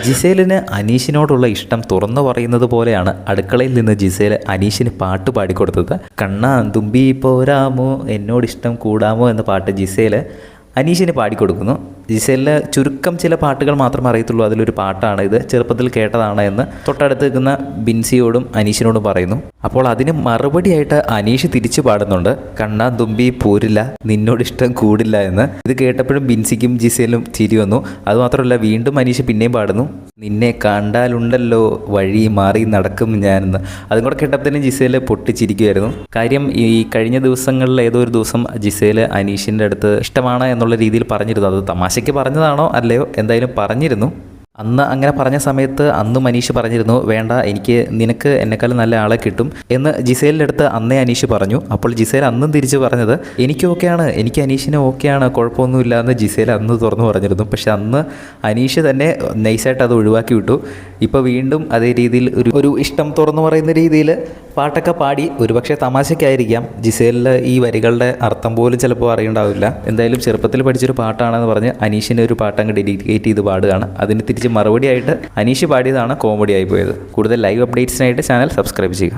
ജിസേലിന് അനീഷിനോടുള്ള ഇഷ്ടം തുറന്നു പറയുന്നത് പോലെയാണ് അടുക്കളയിൽ നിന്ന് ജിസേൽ അനീഷിന് പാട്ട് പാടിക്കൊടുത്തത്. കണ്ണാ തുമ്പി പോരാമോ എന്നോടിഷ്ടം കൂടാമോ എന്ന പാട്ട് ജിസേൽ അനീഷിന് പാടിക്കൊടുക്കുന്നു. ജിസേലിന് ചുരുക്കം ചില പാട്ടുകൾ മാത്രമേ അറിയത്തുള്ളൂ. അതിലൊരു പാട്ടാണ് ഇത്, ചെറുപ്പത്തിൽ കേട്ടതാണ് എന്ന് തൊട്ടടുത്ത് നിൽക്കുന്ന ബിൻസിയോടും അനീഷിനോടും പറയുന്നു. അപ്പോൾ അതിന് മറുപടിയായിട്ട് അനീഷ് തിരിച്ചു പാടുന്നുണ്ട്, കണ്ണാ തുമ്പി പോരില്ല നിന്നോടിഷ്ടം കൂടില്ല എന്ന്. ഇത് കേട്ടപ്പോഴും ബിൻസിക്കും ജിസേലിനും ചിരി വന്നു. അതുമാത്രമല്ല വീണ്ടും അനീഷ് പിന്നെയും പാടുന്നു, നിന്നെ കണ്ടാലുണ്ടല്ലോ വഴി മാറി നടക്കും ഞാനെന്ന്. അതും കൂടെ കേട്ടപ്പോഴത്തേനും ജിസേൽ പൊട്ടിച്ചിരിക്കുമായിരുന്നു. കാര്യം ഈ കഴിഞ്ഞ ദിവസങ്ങളിൽ ഏതോ ഒരു ദിവസം ജിസേൽ അനീഷിൻ്റെ അടുത്ത് ഇഷ്ടമാണ് എന്നുള്ള രീതിയിൽ പറഞ്ഞിരുന്നു. അത് തമാശയ്ക്ക് പറഞ്ഞതാണോ അല്ലയോ എന്തായാലും പറഞ്ഞിരുന്നു. അന്ന് അങ്ങനെ പറഞ്ഞ സമയത്ത് അന്നും അനീഷ് പറഞ്ഞിരുന്നു, വേണ്ട എനിക്ക് നിനക്ക് എന്നെക്കാളും നല്ല ആളെ കിട്ടും എന്ന് ജിസേലിൻ്റെ അടുത്ത് അന്നേ അനീഷ് പറഞ്ഞു. അപ്പോൾ ജിസേൽ അന്നും തിരിച്ച് പറഞ്ഞത് എനിക്ക് ഓക്കെയാണ്, എനിക്ക് അനീഷിന് ഓക്കെയാണ്, കുഴപ്പമൊന്നുമില്ല എന്ന് ജിസേൽ അന്ന് തുറന്നു പറഞ്ഞിരുന്നു. പക്ഷെ അന്ന് അനീഷ് തന്നെ നൈസായിട്ട് അത് ഒഴിവാക്കി വിട്ടു. ഇപ്പോൾ വീണ്ടും അതേ രീതിയിൽ ഒരു ഇഷ്ടം തുറന്നു പറയുന്ന രീതിയിൽ പാട്ടൊക്കെ പാടി. ഒരുപക്ഷെ തമാശയ്ക്കായിരിക്കാം, ജിസേലിൽ ഈ വരികളുടെ അർത്ഥം പോലും ചിലപ്പോൾ അറിയണ്ടാവില്ല. എന്തായാലും ചെറുപ്പത്തിൽ പഠിച്ചൊരു പാട്ടാണെന്ന് പറഞ്ഞ് അനീഷിന് ഒരു പാട്ട് അങ്ങ് ഡെഡിക്കേറ്റ് ചെയ്ത് പാടുകയാണ്. അതിന് തിരിച്ച് മറുപടിയായിട്ട് അനീഷ് പാടിയതാണ് കോമഡി ആയി പോയത്. കൂടുതൽ ലൈവ് അപ്ഡേറ്റ്സിനായിട്ട് ചാനൽ സബ്സ്ക്രൈബ് ചെയ്യുക.